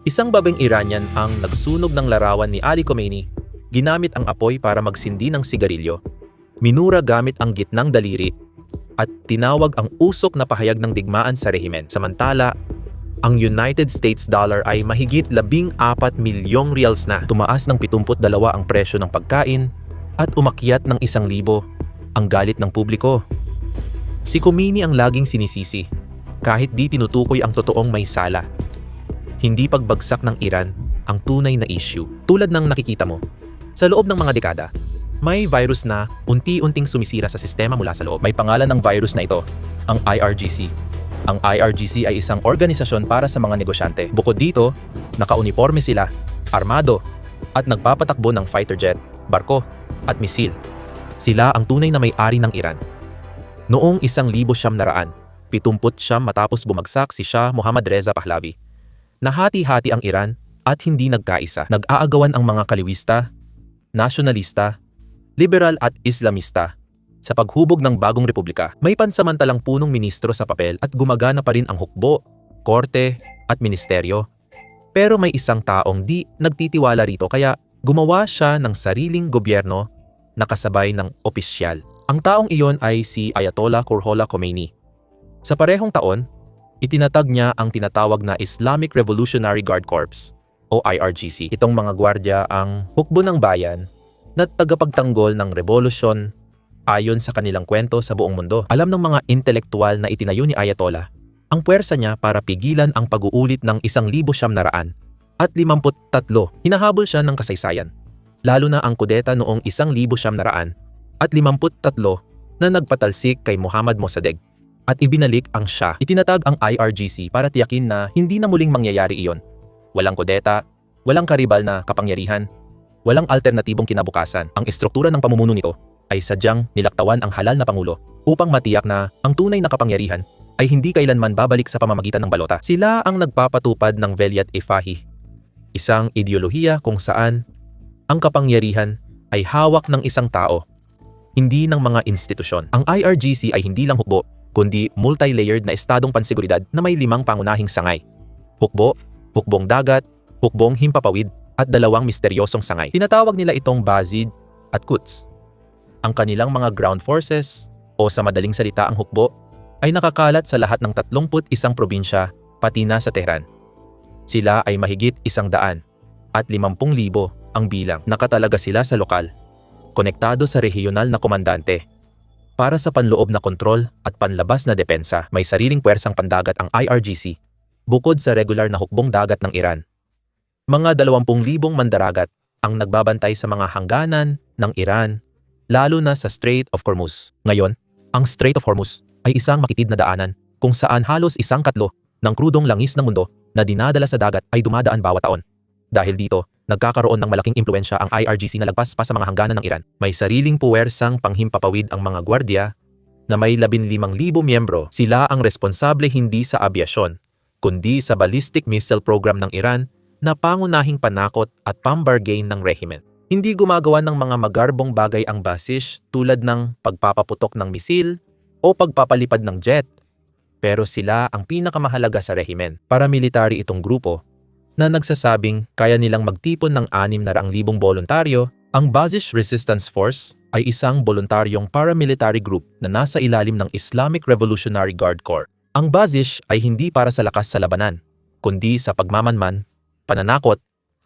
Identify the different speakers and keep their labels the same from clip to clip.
Speaker 1: Isang babeng Iranian ang nagsunog ng larawan ni Ali Khamenei, ginamit ang apoy para magsindi ng sigarilyo, minura gamit ang gitnang daliri, at tinawag ang usok na pahayag ng digmaan sa rehimen. Samantala, ang United States dollar ay mahigit 14 milyong reals na. Tumaas ng 72 ang presyo ng pagkain at umakyat ng 1,000 ang galit ng publiko. Si Khamenei ang laging sinisisi, kahit di tinutukoy ang totoong may sala. Hindi pagbagsak ng Iran ang tunay na issue. Tulad ng nakikita mo, sa loob ng mga dekada, may virus na unti-unting sumisira sa sistema mula sa loob. May pangalan ng virus na ito, ang IRGC. Ang IRGC ay isang organisasyon para sa mga negosyante. Bukod dito, naka-uniforme sila, armado, at nagpapatakbo ng fighter jet, barko, at misil. Sila ang tunay na may-ari ng Iran. Noong 1979 matapos bumagsak si Shah Mohammad Reza Pahlavi, nahati-hati ang Iran at hindi nagkaisa. Nag-aagawan ang mga kaliwista, nasyonalista, liberal at islamista sa paghubog ng bagong republika. May pansamantalang punong ministro sa papel at gumagana pa rin ang hukbo, korte at ministeryo. Pero may isang taong di nagtitiwala rito kaya gumawa siya ng sariling gobyerno na kasabay ng opisyal. Ang taong iyon ay si Ayatollah Ruhollah Khomeini. Sa parehong taon, itinatag niya ang tinatawag na Islamic Revolutionary Guard Corps o IRGC. Itong mga gwardya ang hukbo ng bayan na tagapagtanggol ng revolusyon ayon sa kanilang kwento sa buong mundo. Alam ng mga intelektual na itinayo ni Ayatollah ang puwersa niya para pigilan ang pag-uulit ng 1,900 at 53. Hinahabol siya ng kasaysayan, lalo na ang kudeta noong 1,900 at 53 na nagpatalsik kay Mohammad Mossadegh at ibinalik ang Shah. Itinatag ang IRGC para tiyakin na hindi na muling mangyayari iyon. Walang kudeta, walang karibal na kapangyarihan, walang alternatibong kinabukasan. Ang estruktura ng pamumuno nito ay sadyang nilaktawan ang halal na pangulo upang matiyak na ang tunay na kapangyarihan ay hindi kailanman babalik sa pamamagitan ng balota. Sila ang nagpapatupad ng Velayat Ifahi, isang ideolohiya kung saan ang kapangyarihan ay hawak ng isang tao, hindi ng mga institusyon. Ang IRGC ay hindi lang hukbo, kundi multi-layered na estadong panseguridad na may 5 pangunahing sangay. Hukbo, hukbong dagat, hukbong himpapawid, at 2 misteryosong sangay. Tinatawag nila itong Bazid at Quds. Ang kanilang mga ground forces, o sa madaling salita ang hukbo, ay nakakalat sa lahat ng 31 probinsya pati na sa Tehran. Sila ay mahigit 100 at 50,000 ang bilang. Nakatalaga sila sa lokal, konektado sa regional na komandante. Para sa panloob na kontrol at panlabas na depensa, may sariling puwersang pandagat ang IRGC, bukod sa regular na hukbong dagat ng Iran. Mga 20,000 mandaragat ang nagbabantay sa mga hangganan ng Iran, lalo na sa Strait of Hormuz. Ngayon, ang Strait of Hormuz ay isang makitid na daanan kung saan halos 1/4 ng krudong langis ng mundo na dinadala sa dagat ay dumadaan bawat taon. Dahil dito, nagkakaroon ng malaking impluensya ang IRGC na lagpas pa sa mga hangganan ng Iran. May sariling puwersang panghimpapawid ang mga gwardya na may 15,000 miyembro. Sila ang responsable hindi sa abyasyon, kundi sa ballistic missile program ng Iran na pangunahing panakot at pambargain ng rehimen. Hindi gumagawa ng mga magarbong bagay ang Basij tulad ng pagpapaputok ng misil o pagpapalipad ng jet. Pero sila ang pinakamahalaga sa rehimen. Paramilitary itong grupo na nagsasabing kaya nilang magtipon ng 600,000 voluntaryo. Ang Basij Resistance Force ay isang voluntaryong paramilitary group na nasa ilalim ng Islamic Revolutionary Guard Corps. Ang Basij ay hindi para sa lakas sa labanan, kundi sa pagmamanman, pananakot,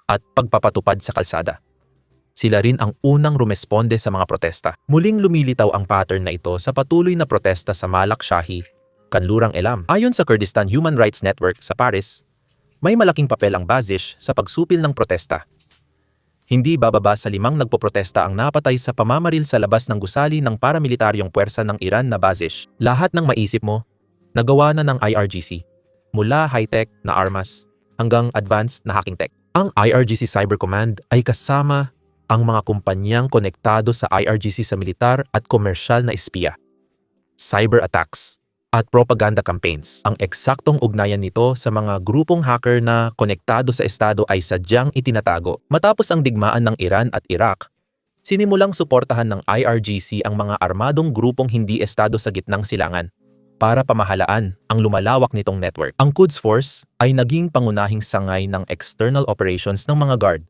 Speaker 1: at pagpapatupad sa kalsada. Sila rin ang unang rumesponde sa mga protesta. Muling lumilitaw ang pattern na ito sa patuloy na protesta sa Malak Shahi, Kanlurang Elam. Ayon sa Kurdistan Human Rights Network sa Paris, may malaking papel ang Basij sa pagsupil ng protesta. Hindi bababa sa 5 nagpoprotesta ang napatay sa pamamaril sa labas ng gusali ng paramilitaryong puwersa ng Iran na Basij. Lahat ng maisip mo, nagawa na ng IRGC, mula high-tech na armas hanggang advanced na hacking tech. Ang IRGC Cyber Command ay kasama ang mga kumpanyang konektado sa IRGC sa militar at komersyal na espiya, cyber attacks, at propaganda campaigns. Ang eksaktong ugnayan nito sa mga grupong hacker na konektado sa estado ay sadyang itinatago. Matapos ang digmaan ng Iran at Iraq, sinimulang suportahan ng IRGC ang mga armadong grupong hindi estado sa gitnang silangan. para pamahalaan ang lumalawak nitong network. Ang Quds Force ay naging pangunahing sangay ng external operations ng mga guard,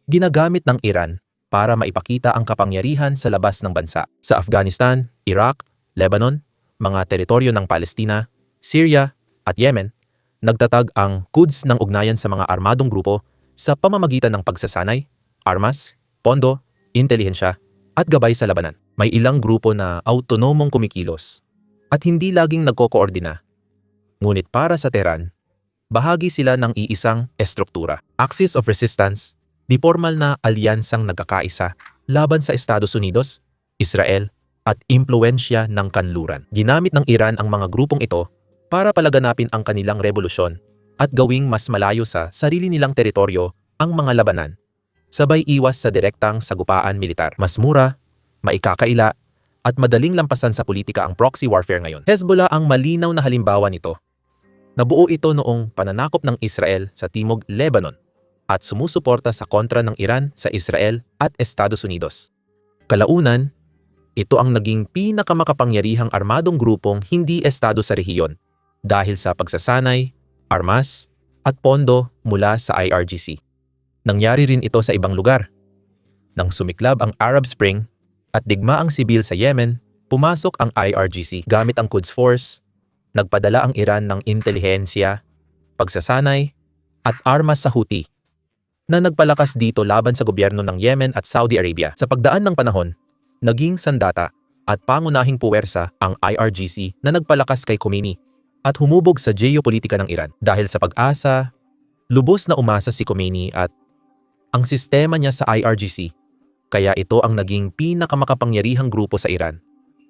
Speaker 1: ginagamit ng Iran para maipakita ang kapangyarihan sa labas ng bansa. Sa Afghanistan, Iraq, Lebanon, mga teritoryo ng Palestina, Syria at Yemen, nagtatag ang Quds ng ugnayan sa mga armadong grupo sa pamamagitan ng pagsasanay, armas, pondo, intelihensya at gabay sa labanan. May ilang grupo na autonomong kumikilos at hindi laging nagko-koordina. Ngunit para sa Tehran, bahagi sila ng iisang estruktura. Axis of Resistance, di formal na alyansang nagkakaisa laban sa Estados Unidos, Israel at impluwensya ng kanluran. Ginamit ng Iran ang mga grupong ito para palaganapin ang kanilang revolusyon at gawing mas malayo sa sarili nilang teritoryo ang mga labanan, sabay iwas sa direktang sagupaan militar. Mas mura, maikakaila, at madaling lampasan sa politika ang proxy warfare ngayon. Hezbollah ang malinaw na halimbawa nito. Nabuo ito noong pananakop ng Israel sa Timog Lebanon at sumusuporta sa kontra ng Iran sa Israel at Estados Unidos. Kalaunan, ito ang naging pinakamakapangyarihang armadong grupong hindi estado sa rehiyon dahil sa pagsasanay, armas, at pondo mula sa IRGC. Nangyari rin ito sa ibang lugar. Nang sumiklab ang Arab Spring at digmaang sibil sa Yemen, pumasok ang IRGC. Gamit ang Quds Force, nagpadala ang Iran ng intelihensya, pagsasanay, at armas sa Houthi, na nagpalakas dito laban sa gobyerno ng Yemen at Saudi Arabia. Sa pagdaan ng panahon, naging sandata at pangunahing puwersa ang IRGC na nagpalakas kay Khomeini at humubog sa geopolitika ng Iran. Dahil sa pag-asa, lubos na umasa si Khomeini at ang sistema niya sa IRGC, kaya ito ang naging pinakamakapangyarihang grupo sa Iran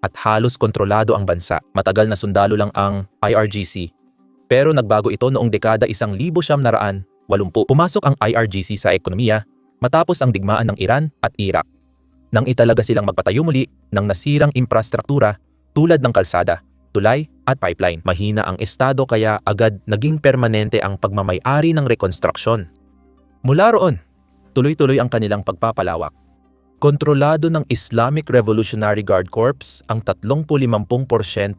Speaker 1: at halos kontrolado ang bansa. Matagal na sundalo lang ang IRGC, pero nagbago ito noong dekada 1980. Pumasok ang IRGC sa ekonomiya matapos ang digmaan ng Iran at Iraq. Nang italaga silang magpatayo muli ng nasirang infrastruktura tulad ng kalsada, tulay at pipeline. Mahina ang estado kaya agad naging permanente ang pagmamay-ari ng rekonstruksyon. Mula roon, tuloy-tuloy ang kanilang pagpapalawak. Kontrolado ng Islamic Revolutionary Guard Corps ang 30-50%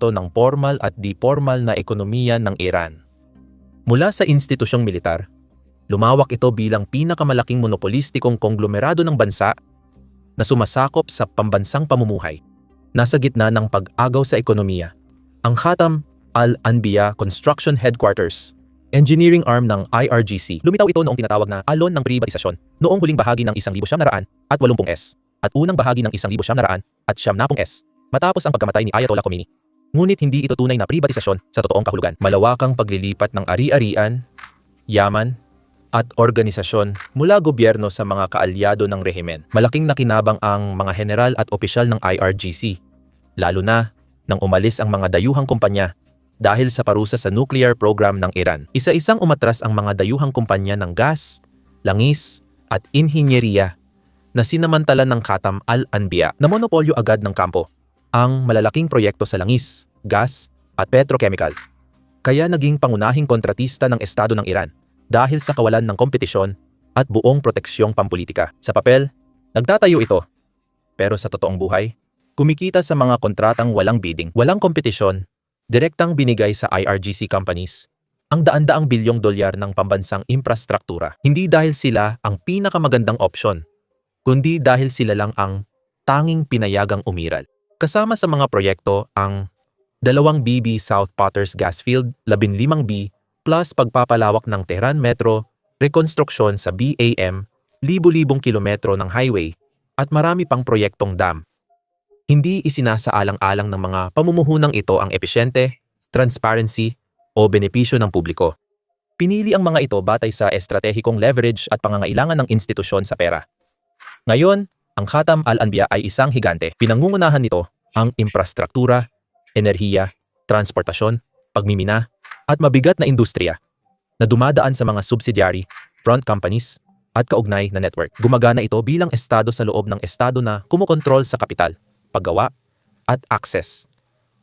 Speaker 1: ng formal at di-formal na ekonomiya ng Iran. Mula sa institusyong militar, lumawak ito bilang pinakamalaking monopolistikong konglomerado ng bansa na sumasakop sa pambansang pamumuhay. Nasa gitna ng pag-agaw sa ekonomiya, ang Khatam Al-Anbiya Construction Headquarters, engineering arm ng IRGC. Lumitaw ito noong tinatawag na alon ng pribatisasyon noong huling bahagi ng 1980s at unang bahagi ng 1990s matapos ang pagkamatay ni Ayatollah Khomeini. Ngunit hindi ito tunay na pribatisasyon sa totoong kahulugan. Malawakang paglilipat ng ari-arian, yaman, at organisasyon mula gobyerno sa mga kaalyado ng rehimen. Malaking nakinabang ang mga general at opisyal ng IRGC, lalo na nang umalis ang mga dayuhang kumpanya dahil sa parusa sa nuclear program ng Iran. Isa-isang umatras ang mga dayuhang kumpanya ng gas, langis, at inhinyeriya na sinamantala ng Khatam Al-Anbiya na monopolyo agad ng kampo ang malalaking proyekto sa langis, gas, at petrochemical. Kaya naging pangunahing kontratista ng Estado ng Iran dahil sa kawalan ng kompetisyon at buong proteksyong pampolitika. Sa papel, nagtatayo ito. Pero sa totoong buhay, kumikita sa mga kontratang walang bidding, walang kompetisyon, direktang binigay sa IRGC companies ang daan-daang bilyong dolyar ng pambansang infrastruktura. Hindi dahil sila ang pinakamagandang opsyon, kundi dahil sila lang ang tanging pinayagang umiral. Kasama sa mga proyekto ang 2 BB South Potters Gas Field, 15B, plus pagpapalawak ng Tehran Metro, rekonstruksyon sa BAM, libu-libong kilometro ng highway, at marami pang proyektong dam. Hindi isinasaalang-alang ng mga pamumuhunang ito ang episyente, transparency, o benepisyo ng publiko. Pinili ang mga ito batay sa estratehikong leverage at pangangailangan ng institusyon sa pera. Ngayon, ang Khatam Al-Anbiya ay isang higante. Pinangungunahan nito ang infrastruktura, enerhiya, transportasyon, pagmimina, at mabigat na industriya na dumadaan sa mga subsidiary, front companies, at kaugnay na network. Gumagana ito bilang estado sa loob ng estado na kumukontrol sa kapital, paggawa, at access.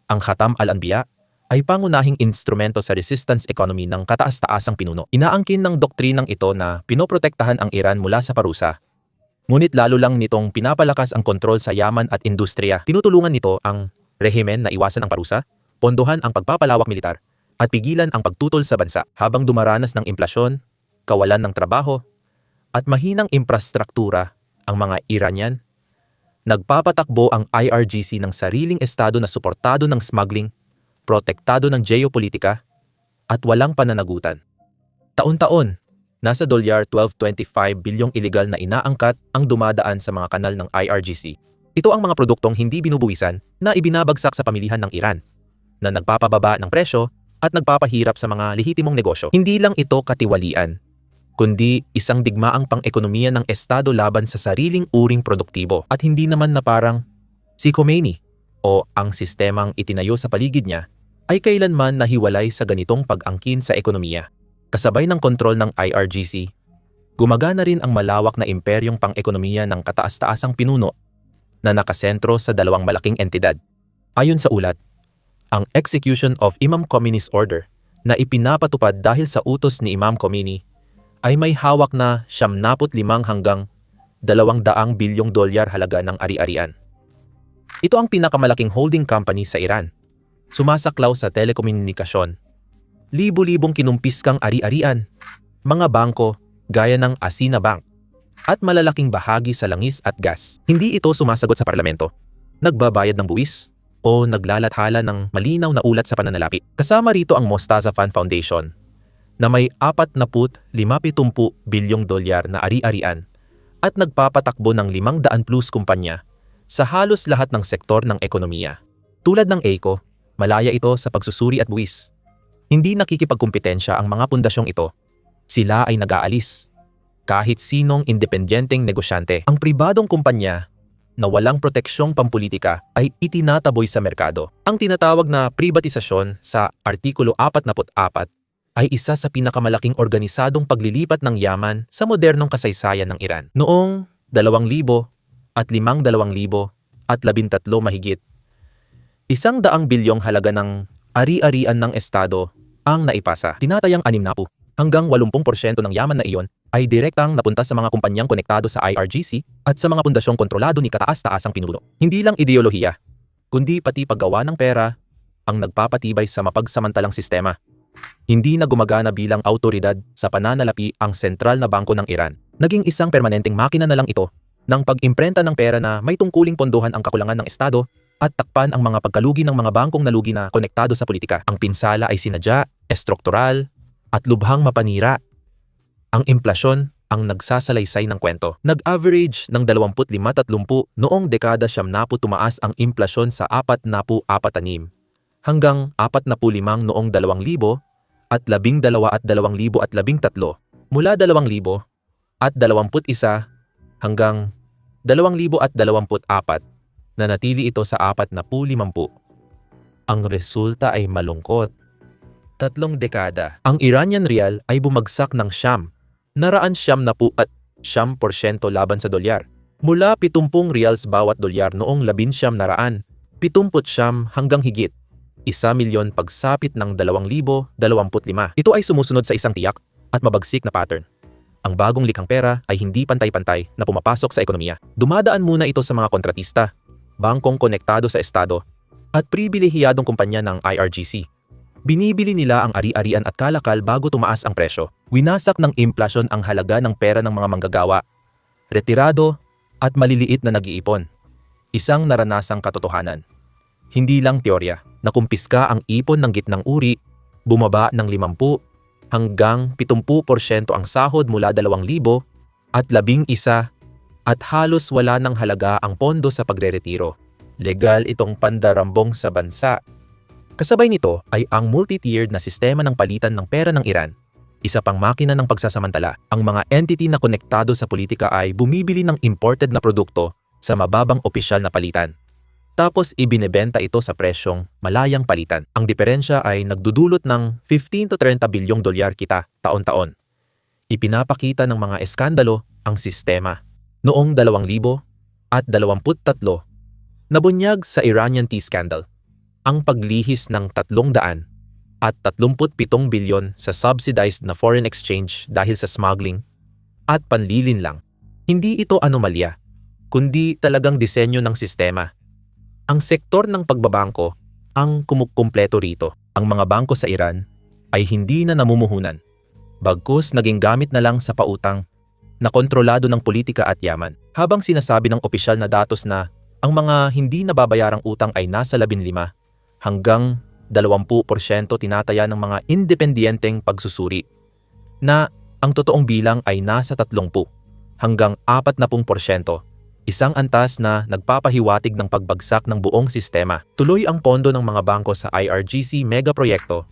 Speaker 1: Ang Khatam Al-Anbiya ay pangunahing instrumento sa resistance economy ng kataas-taasang pinuno. Inaangkin ng doktrinang ito na pinoprotektahan ang Iran mula sa parusa. Ngunit lalo lang nitong pinapalakas ang kontrol sa yaman at industriya. Tinutulungan nito ang rehimen na iwasan ang parusa, pondohan ang pagpapalawak militar, at pigilan ang pagtutol sa bansa habang dumaranas ng implasyon, kawalan ng trabaho, at mahinang infrastruktura ang mga Iranian. Nagpapatakbo ang IRGC ng sariling estado na suportado ng smuggling, protektado ng geopolitika, at walang pananagutan. Taon-taon, nasa $12.25 bilyong iligal na inaangkat ang dumadaan sa mga kanal ng IRGC. Ito ang mga produktong hindi binubuwisan na ibinabagsak sa pamilihan ng Iran, na nagpapababa ng presyo at nagpapahirap sa mga lehitimong negosyo. Hindi lang ito katiwalian, kundi isang digmaang pang-ekonomiya ng estado laban sa sariling uring produktibo. At hindi naman na parang si Khomeini o ang sistemang itinayo sa paligid niya ay kailanman nahiwalay sa ganitong pag-angkin sa ekonomiya. Kasabay ng kontrol ng IRGC, gumagana rin ang malawak na imperyong pang-ekonomiya ng kataas-taasang pinuno na nakasentro sa dalawang malaking entidad. Ayon sa ulat, ang Execution of Imam Khomeini's Order na ipinapatupad dahil sa utos ni Imam Khomeini ay may hawak na 75 hanggang $200 bilyong halaga ng ari-arian. Ito ang pinakamalaki holding company sa Iran. Sumasaklaw sa telekomunikasyon. Libo-libong kinumpiskang ari-arian, mga bangko gaya ng Asina Bank, at malalaking bahagi sa langis at gas. Hindi ito sumasagot sa parlamento, nagbabayad ng buwis, o naglalathala ng malinaw na ulat sa pananalapi. Kasama rito ang Mostaza Fund Foundation na may $45 bilyong na ari-arian at nagpapatakbo ng 500+ kumpanya sa halos lahat ng sektor ng ekonomiya. Tulad ng EICO, malaya ito sa pagsusuri at buwis. Hindi nakikipagkumpetensya ang mga pundasyong ito. Sila ay nag-aalis. Kahit sinong independenteng negosyante, ang pribadong kumpanya na walang proteksyong pampulitika ay itinataboy sa merkado. Ang tinatawag na pribatisasyon sa Artikulo 44 ay isa sa pinakamalaking organisadong paglilipat ng yaman sa modernong kasaysayan ng Iran. Noong 2000 at 2013 mahigit, 100 bilyong halaga ng ari-arian ng estado ang naipasa. Tinatayang 60 hanggang 80% ng yaman na iyon ay direktang napunta sa mga kumpanyang konektado sa IRGC at sa mga pundasyong kontrolado ni kataas-taasang pinuno. Hindi lang ideolohiya, kundi pati paggawa ng pera ang nagpapatibay sa mapagsamantalang sistema. Hindi na gumagana bilang awtoridad sa pananalapi ang sentral na bangko ng Iran. Naging isang permanenteng makina na lang ito ng pag-imprenta ng pera na may tungkuling pondohan ang kakulangan ng estado at takpan ang mga pagkalugi ng mga bangkong nalugi na konektado sa politika. Ang pinsala ay sinadya, estruktural, at lubhang mapanira. Ang inflasyon ang nagsasalaysay ng kwento. Nag-average ng 25-30 noong dekada 70 tumaas ang inflasyon sa 44 hanggang 45 noong 2000 at 12 at 2013. Mula 2000 at 21 hanggang 2024 nanatili ito sa 40-50. Ang resulta ay malungkot. 3 dekada. Ang Iranian rial ay bumagsak ng 970% laban sa dolyar. Mula 70 reals bawat dolyar noong 1979 hanggang higit 1,000,000 pagsapit ng 2025. Ito ay sumusunod sa isang tiyak at mabagsik na pattern. Ang bagong likhang pera ay hindi pantay-pantay na pumapasok sa ekonomiya. Dumadaan muna ito sa mga kontratista, bangkong konektado sa estado, at pribilehiyadong kumpanya ng IRGC. Binibili nila ang ari-arian at kalakal bago tumaas ang presyo. Winasak ng inflasyon ang halaga ng pera ng mga manggagawa, retirado at maliliit na nag-iipon. Isang naranasang katotohanan. Hindi lang teorya. Nakumpiska ang ipon ng gitnang uri, bumaba ng 50 hanggang 70% ang sahod mula 2,000 at 11 at halos wala ng halaga ang pondo sa pagreretiro. Legal itong pandarambong sa bansa. Kasabay nito ay ang multi-tiered na sistema ng palitan ng pera ng Iran. Isa pang makina ng pagsasamantala. Ang mga entity na konektado sa politika ay bumibili ng imported na produkto sa mababang opisyal na palitan. Tapos ibinebenta ito sa presyong malayang palitan. Ang diferensya ay nagdudulot ng 15-30 bilyong dolyar kita taon-taon. Ipinapakita ng mga eskandalo ang sistema. Noong 2023, nabunyag sa Iranian tea scandal ang paglihis ng 300 at 37 bilyon sa subsidized na foreign exchange dahil sa smuggling at panlilinlang. Hindi ito anomalya, kundi talagang disenyo ng sistema. Ang sektor ng pagbabangko ang kumukumpleto rito. Ang mga bangko sa Iran ay hindi na namumuhunan, bagkus naging gamit na lang sa pautang na kontrolado ng politika at yaman. Habang sinasabi ng opisyal na datos na ang mga hindi nababayarang utang ay nasa 15 hanggang 20% tinataya ng mga independiyenteng pagsusuri, na ang totoong bilang ay nasa 30 hanggang 40%, isang antas na nagpapahiwatig ng pagbagsak ng buong sistema. Tuloy ang pondo ng mga bangko sa IRGC megaproyekto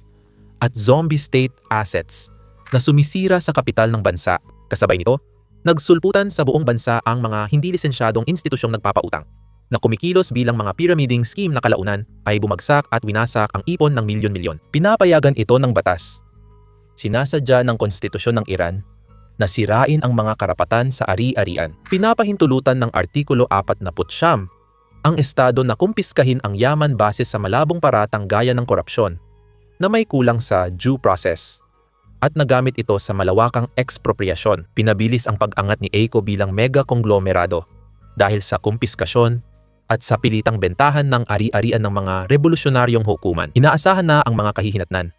Speaker 1: at zombie state assets na sumisira sa kapital ng bansa. Kasabay nito, nagsulputan sa buong bansa ang mga hindi lisensyadong institusyong nagpapautang na kumikilos bilang mga pyramiding scheme na kalaunan ay bumagsak at winasak ang ipon ng milyon-milyon. Pinapayagan ito ng batas. Sinasadya ng konstitusyon ng Iran na sirain ang mga karapatan sa ari-arian. Pinapahintulutan ng Artikulo 49 ang estado na kumpiskahin ang yaman base sa malabong paratang gaya ng korupsyon na may kulang sa due process, at nagamit ito sa malawakang ekspropriasyon. Pinabilis ang pag-angat ni AECO bilang mega konglomerado dahil sa kumpiskasyon at sa pilitang bentahan ng ari-arian ng mga revolusyonaryong hukuman. Inaasahan na ang mga kahihinatnan.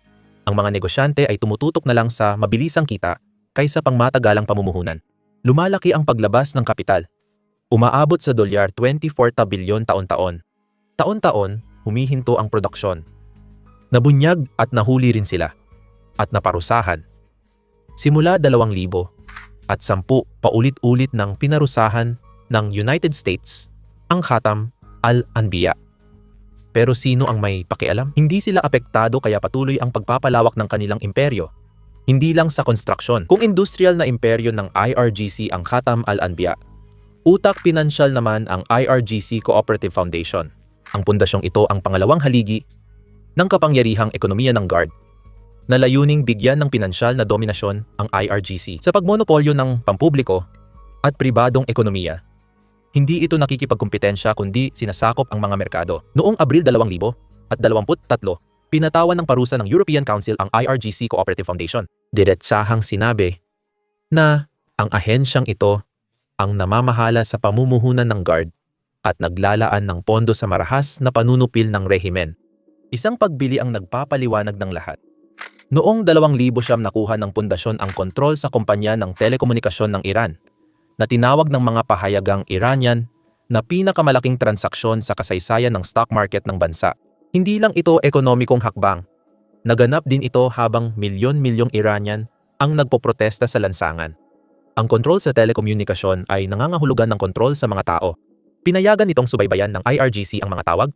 Speaker 1: Ang mga negosyante ay tumututok na lang sa mabilisang kita kaysa pangmatagalang pamumuhunan. Lumalaki ang paglabas ng kapital. Umaabot sa $24 bilyon taon-taon. Taon-taon, humihinto ang produksyon. Nabunyag at nahuli rin sila at naparusahan. Simula 2000 at 10 paulit-ulit ng pinarusahan ng United States ang Khatam al-Anbiya. Pero sino ang may pakialam? Hindi sila apektado kaya patuloy ang pagpapalawak ng kanilang imperyo. Hindi lang sa konstruksyon. Kung industrial na imperyo ng IRGC ang Khatam al-Anbiya, utak pinansyal naman ang IRGC Cooperative Foundation. Ang pundasyong ito ang pangalawang haligi ng kapangyarihang ekonomiya ng Guard, na layuning bigyan ng pinansyal na dominasyon ang IRGC sa pagmonopolyo ng pampubliko at pribadong ekonomiya. Hindi ito nakikipagkumpetensya kundi sinasakop ang mga merkado. Noong Abril 2023, pinatawan ng parusa ng European Council ang IRGC Cooperative Foundation. Diretsahang sinabi na ang ahensyang ito ang namamahala sa pamumuhunan ng Guard at naglalaan ng pondo sa marahas na panunupil ng rehimen. Isang pagbili ang nagpapaliwanag ng lahat. Noong 2000 nakuha ng pundasyon ang kontrol sa kumpanya ng telekomunikasyon ng Iran, na tinawag ng mga pahayagang Iranian na pinakamalaking transaksyon sa kasaysayan ng stock market ng bansa. Hindi lang ito ekonomikong hakbang. Naganap din ito habang milyon-milyong Iranian ang nagpoprotesta sa lansangan. Ang kontrol sa telekomunikasyon ay nangangahulugan ng kontrol sa mga tao. Pinayagan nitong subaybayan ng IRGC ang mga tawag,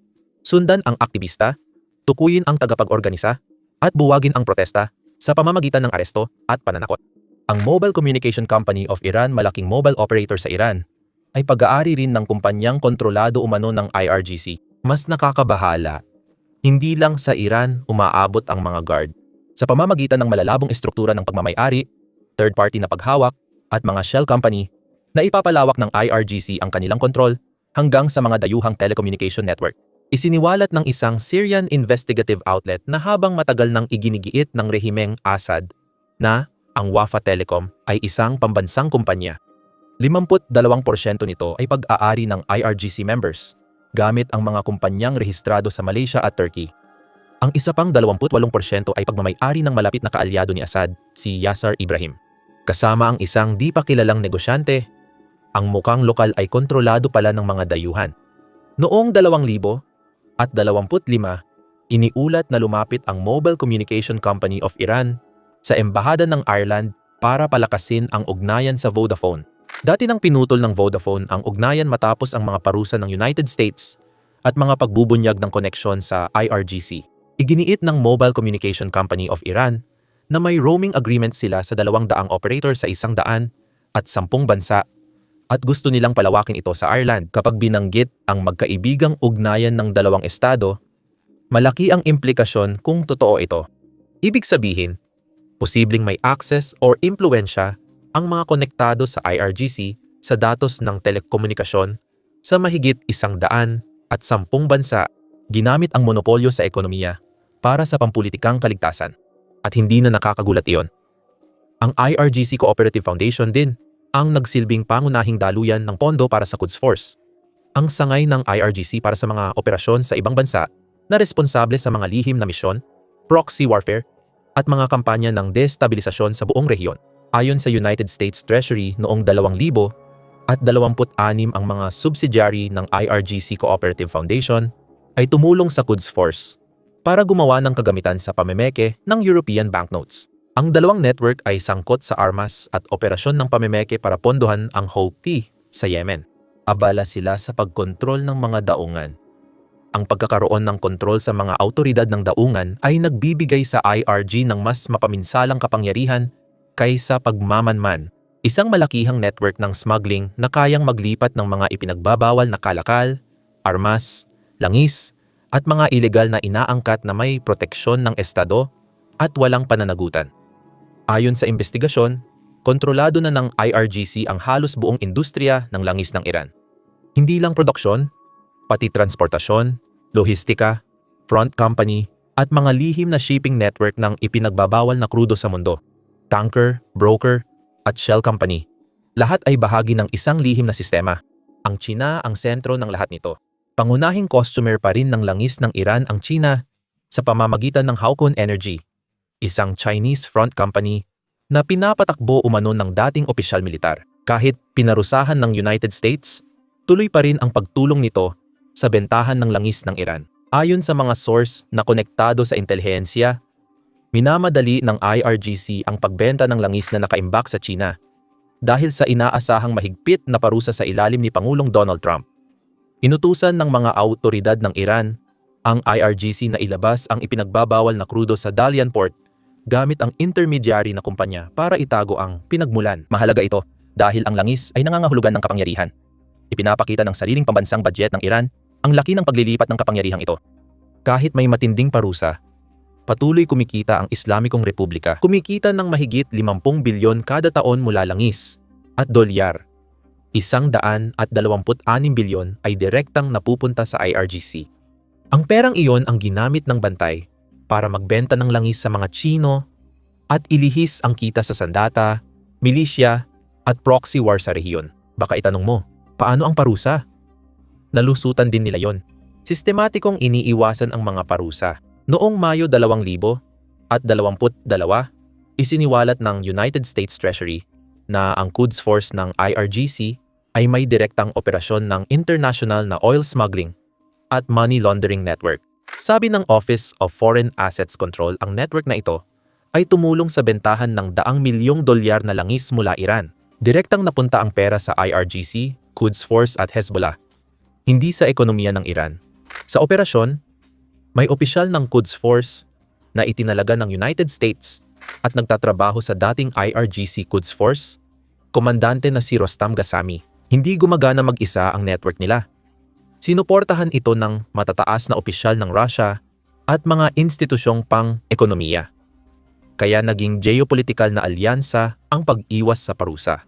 Speaker 1: sundan ang aktivista, tukuyin ang tagapag-organisa, at buwagin ang protesta sa pamamagitan ng aresto at pananakot. Ang Mobile Communication Company of Iran, malaking mobile operator sa Iran, ay pag-aari rin ng kumpanyang kontrolado umano ng IRGC. Mas nakakabahala, hindi lang sa Iran umaabot ang mga Guard. Sa pamamagitan ng malalabong estruktura ng pagmamay-ari, third-party na paghawak, at mga shell company, na ipapalawak ng IRGC ang kanilang kontrol hanggang sa mga dayuhang telecommunication network. Isiniwalat ng isang Syrian investigative outlet na habang matagal nang iginigiit ng rehimeng Assad na ang Wafa Telecom ay isang pambansang kumpanya, 52% nito ay pag-aari ng IRGC members gamit ang mga kumpanyang rehistrado sa Malaysia at Turkey. Ang isa pang 28% ay pagmamay-ari ng malapit na kaalyado ni Assad, si Yasser Ibrahim. Kasama ang isang di pa kilalang negosyante, ang mukhang lokal ay kontrolado pala ng mga dayuhan. Noong 2025, iniulat na lumapit ang Mobile Communication Company of Iran sa Embahada ng Ireland para palakasin ang ugnayan sa Vodafone. Dati nang pinutol ng Vodafone ang ugnayan matapos ang mga parusa ng United States at mga pagbubunyag ng koneksyon sa IRGC. Iginiit ng Mobile Communication Company of Iran na may roaming agreement sila sa 200 operator sa 110 bansa at gusto nilang palawakin ito sa Ireland. Kapag binanggit ang magkaibigang ugnayan ng dalawang estado, malaki ang implikasyon kung totoo ito. Ibig sabihin, posibleng may access or impluensya ang mga konektado sa IRGC sa datos ng telekomunikasyon sa mahigit 110 bansa, ginamit ang monopolyo sa ekonomiya para sa pampulitikang kaligtasan. At hindi na nakakagulat iyon. Ang IRGC Cooperative Foundation din ang nagsilbing pangunahing daluyan ng pondo para sa Quds Force, ang sangay ng IRGC para sa mga operasyon sa ibang bansa na responsable sa mga lihim na misyon, proxy warfare, at mga kampanya ng destabilisasyon sa buong rehiyon. Ayon sa United States Treasury noong 2026 ang mga subsidiary ng IRGC Cooperative Foundation ay tumulong sa Quds Force para gumawa ng kagamitan sa pamemeke ng European banknotes. Ang dalawang network ay sangkot sa armas at operasyon ng pamemeke para pondohan ang Houthi sa Yemen. Abala sila sa pagkontrol ng mga daungan. Ang pagkakaroon ng kontrol sa mga awtoridad ng daungan ay nagbibigay sa IRG ng mas mapaminsalang kapangyarihan kaysa pagmamanman. Isang malakihang network ng smuggling na kayang maglipat ng mga ipinagbabawal na kalakal, armas, langis, at mga ilegal na inaangkat na may proteksyon ng estado at walang pananagutan. Ayon sa investigasyon, kontrolado na ng IRGC ang halos buong industriya ng langis ng Iran. Hindi lang produksyon, pati transportasyon, lohistika, front company, at mga lihim na shipping network ng ipinagbabawal na krudo sa mundo. Tanker, broker, at shell company. Lahat ay bahagi ng isang lihim na sistema. Ang China ang sentro ng lahat nito. Pangunahing customer pa rin ng langis ng Iran ang China sa pamamagitan ng Haokun Energy, isang Chinese front company na pinapatakbo umano ng dating opisyal militar. Kahit pinarusahan ng United States, tuloy pa rin ang pagtulong nito sa bentahan ng langis ng Iran. Ayon sa mga source na konektado sa intelihensya, minamadali ng IRGC ang pagbenta ng langis na nakaimbak sa China dahil sa inaasahang mahigpit na parusa sa ilalim ni Pangulong Donald Trump. Inutusan ng mga awtoridad ng Iran ang IRGC na ilabas ang ipinagbabawal na krudo sa Dalian Port gamit ang intermediary na kumpanya para itago ang pinagmulan. Mahalaga ito dahil ang langis ay nangangahulugan ng kapangyarihan. Ipinapakita ng sariling pambansang budget ng Iran ang laki ng paglilipat ng kapangyarihang ito. Kahit may matinding parusa, patuloy kumikita ang Islamikong Republika. Kumikita ng mahigit 50 bilyon kada taon mula langis at dolyar. 126 bilyon ay direktang napupunta sa IRGC. Ang perang iyon ang ginamit ng bantay para magbenta ng langis sa mga Chino at ilihis ang kita sa sandata, milisya at proxy war sa rehiyon. Baka itanong mo, paano ang parusa? Nalusutan din nila yon. Sistematikong iniiwasan ang mga parusa. Noong Mayo 2022, isiniwalat ng United States Treasury na ang Quds Force ng IRGC ay may direktang operasyon ng international na oil smuggling at money laundering network. Sabi ng Office of Foreign Assets Control, ang network na ito ay tumulong sa bentahan ng daang milyong dolyar na langis mula Iran. Direktang napunta ang pera sa IRGC, Quds Force at Hezbollah, hindi sa ekonomiya ng Iran. Sa operasyon, may opisyal ng Quds Force na itinalaga ng United States at nagtatrabaho sa dating IRGC Quds Force, komandante na si Rostam Ghasami. Hindi gumagana mag-isa ang network nila. Sinuportahan ito ng matataas na opisyal ng Russia at mga institusyong pang-ekonomiya. Kaya naging geopolitical na alyansa ang pag-iwas sa parusa.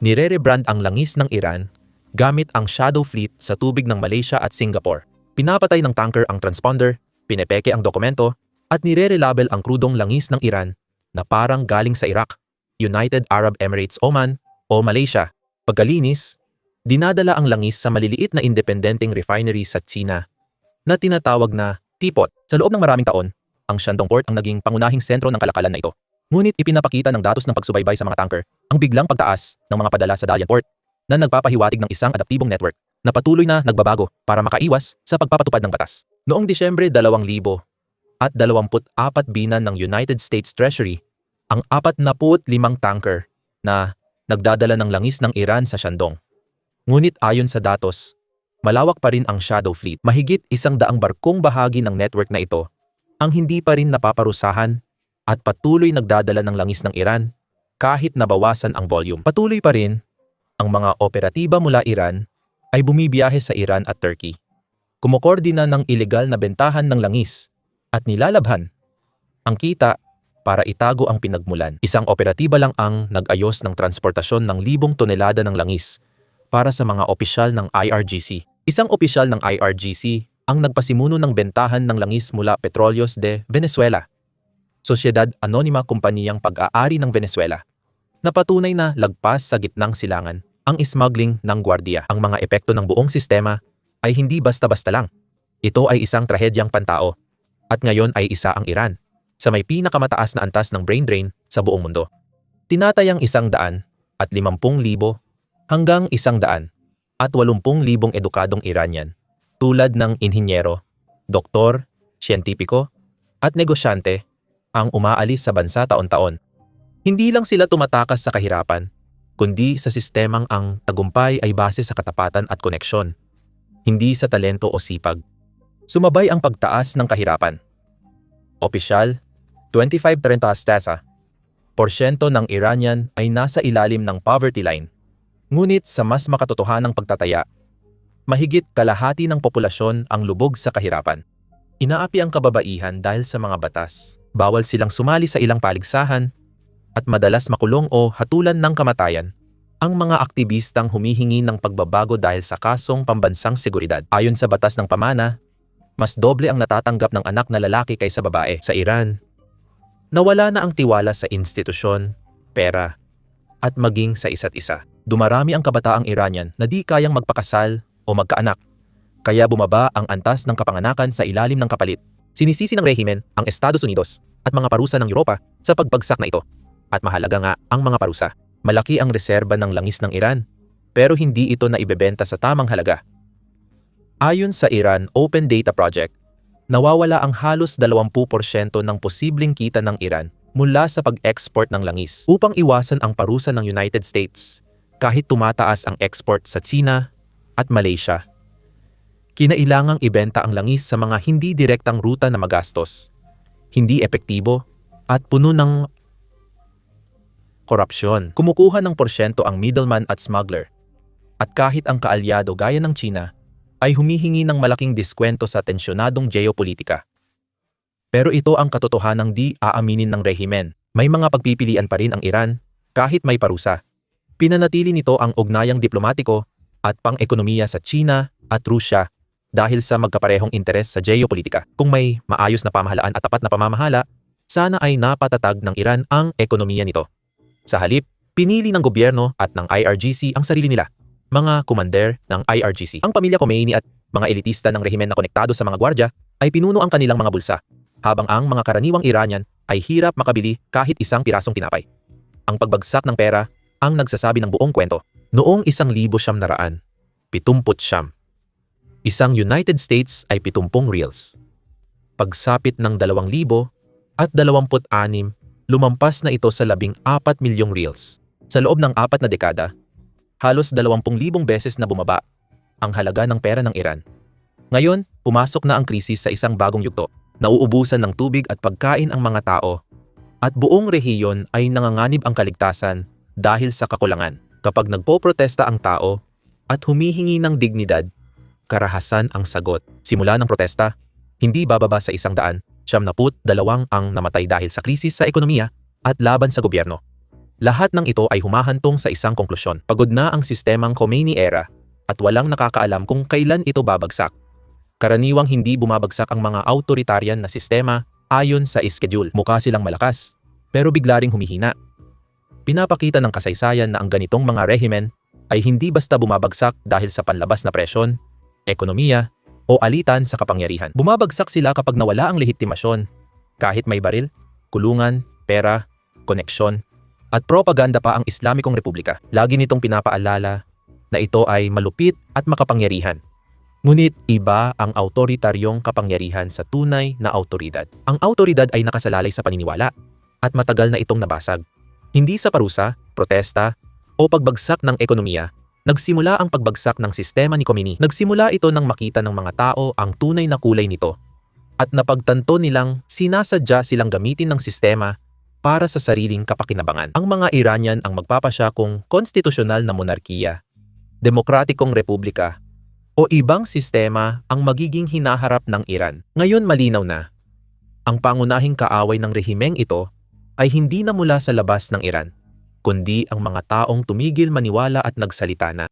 Speaker 1: Nire-rebrand ang langis ng Iran gamit ang Shadow Fleet sa tubig ng Malaysia at Singapore. Pinapatay ng tanker ang transponder, pinepeke ang dokumento, at nire-relabel ang krudong langis ng Iran na parang galing sa Iraq, United Arab Emirates, Oman o Malaysia. Pagkalinis, dinadala ang langis sa maliliit na independenteng refinery sa China na tinatawag na teapot. Sa loob ng maraming taon, ang Shandong Port ang naging pangunahing sentro ng kalakalan na ito. Ngunit ipinapakita ng datos ng pagsubaybay sa mga tanker ang biglang pagtaas ng mga padala sa Dalian Port na nagpapahiwatig ng isang adaptibong network na patuloy na nagbabago para makaiwas sa pagpapatupad ng batas. Noong Disyembre 2024 binan ng United States Treasury ang 45 tanker na nagdadala ng langis ng Iran sa Shandong. Ngunit ayon sa datos, malawak pa rin ang Shadow Fleet. Mahigit 100 barkong bahagi ng network na ito ang hindi pa rin napaparusahan at patuloy nagdadala ng langis ng Iran kahit nabawasan ang volume. Patuloy pa rin ang mga operatiba mula Iran ay bumibiyahe sa Iran at Turkey. Kumokordina ng ilegal na bentahan ng langis at nilalabhan ang kita para itago ang pinagmulan. Isang operatiba lang ang nag-ayos ng transportasyon ng 1,000 tonelada ng langis para sa mga opisyal ng IRGC. Isang opisyal ng IRGC ang nagpasimuno ng bentahan ng langis mula Petróleos de Venezuela, Sociedad Anonima Kumpanyang Pag-aari ng Venezuela, na patunay na lagpas sa gitnang silangan ang smuggling ng gwardiya. Ang mga epekto ng buong sistema ay hindi basta-basta lang. Ito ay isang trahedyang pantao. At ngayon ay isa ang Iran, sa may pinakamataas na antas ng brain drain sa buong mundo. Tinatayang 150,000 hanggang 180,000 edukadong Iranian, tulad ng inhinyero, doktor, siyentipiko, at negosyante, ang umaalis sa bansa taon-taon. Hindi lang sila tumatakas sa kahirapan, kundi sa sistemang ang tagumpay ay base sa katapatan at koneksyon, hindi sa talento o sipag. Sumabay ang pagtaas ng kahirapan. Opisyal, 25-30% ng Iranian ay nasa ilalim ng poverty line. Ngunit sa mas makatotohanang pagtataya, mahigit kalahati ng populasyon ang lubog sa kahirapan. Inaapi ang kababaihan dahil sa mga batas. Bawal silang sumali sa ilang paligsahan at madalas makulong o hatulan ng kamatayan ang mga aktivistang humihingi ng pagbabago dahil sa kasong pambansang seguridad. Ayon sa batas ng pamana, mas doble ang natatanggap ng anak na lalaki kaysa babae. Sa Iran, nawala na ang tiwala sa institusyon, pera, at maging sa isa't isa. Dumarami ang kabataang Iranian na di kayang magpakasal o magkaanak, kaya bumaba ang antas ng kapanganakan sa ilalim ng kapalit. Sinisisi ng rehimen ang Estados Unidos at mga parusa ng Europa sa pagbagsak na ito. At mahalaga nga ang mga parusa. Malaki ang reserba ng langis ng Iran, pero hindi ito na ibebenta sa tamang halaga. Ayon sa Iran Open Data Project, nawawala ang halos 20% ng posibleng kita ng Iran mula sa pag-export ng langis upang iwasan ang parusa ng United States kahit tumataas ang export sa China at Malaysia. Kinailangang ibenta ang langis sa mga hindi direktang ruta na magastos, hindi epektibo, at puno ng korupsyon. Kumukuha ng porsyento ang middleman at smuggler. At kahit ang kaalyado gaya ng China ay humihingi ng malaking diskwento sa tensyonadong geopolitika. Pero ito ang katotohanang di aaminin ng rehimen. May mga pagpipilian pa rin ang Iran kahit may parusa. Pinanatili nito ang ugnayang diplomatiko at pang-ekonomiya sa China at Rusya dahil sa magkaparehong interes sa geopolitika. Kung may maayos na pamahalaan at tapat na pamamahala, sana ay napatatag ng Iran ang ekonomiya nito. Sa halip, pinili ng gobyerno at ng IRGC ang sarili nila, mga kumander ng IRGC. Ang pamilya Khomeini at mga elitista ng rehimen na konektado sa mga gwardya ay pinuno ang kanilang mga bulsa, habang ang mga karaniwang Iranian ay hirap makabili kahit isang pirasong tinapay. Ang pagbagsak ng pera ang nagsasabi ng buong kwento. Noong 1979, isang United States ay 70 reals. Pagsapit ng 2026, lumampas na ito sa 14 milyong reals. Sa loob ng 4 na dekada, halos 20,000 beses na bumaba ang halaga ng pera ng Iran. Ngayon, pumasok na ang krisis sa isang bagong yugto. Nauubusan ng tubig at pagkain ang mga tao, at buong rehiyon ay nanganganib ang kaligtasan dahil sa kakulangan. Kapag nagpoprotesta ang tao at humihingi ng dignidad, karahasan ang sagot. Simula ng protesta, hindi bababa sa 100, 72 ang namatay dahil sa krisis sa ekonomiya at laban sa gobyerno. Lahat ng ito ay humahantong sa isang konklusyon. Pagod na ang sistemang Khomeini era at walang nakakaalam kung kailan ito babagsak. Karaniwang hindi bumabagsak ang mga authoritarian na sistema ayon sa schedule. Mukha silang malakas, pero bigla ring humihina. Pinapakita ng kasaysayan na ang ganitong mga rehimen ay hindi basta bumabagsak dahil sa panlabas na presyon, ekonomiya, o alitan sa kapangyarihan. Bumabagsak sila kapag nawala ang lehitimasyon, kahit may baril, kulungan, pera, koneksyon, at propaganda pa ang Islamikong Republika. Lagi nitong pinapaalala na ito ay malupit at makapangyarihan. Ngunit iba ang autoritaryong kapangyarihan sa tunay na autoridad. Ang autoridad ay nakasalalay sa paniniwala at matagal na itong nabasag. Hindi sa parusa, protesta, o pagbagsak ng ekonomiya, nagsimula ang pagbagsak ng sistema ni Khomeini. Nagsimula ito nang makita ng mga tao ang tunay na kulay nito at napagtanto nilang sinasadya silang gamitin ng sistema para sa sariling kapakinabangan. Ang mga Iranian ang magpapasya kung konstitusyonal na monarkiya, demokratikong republika, o ibang sistema ang magiging hinaharap ng Iran. Ngayon malinaw na, ang pangunahing kaaway ng rehimeng ito ay hindi na mula sa labas ng Iran, kundi ang mga taong tumigil maniwala at nagsalita na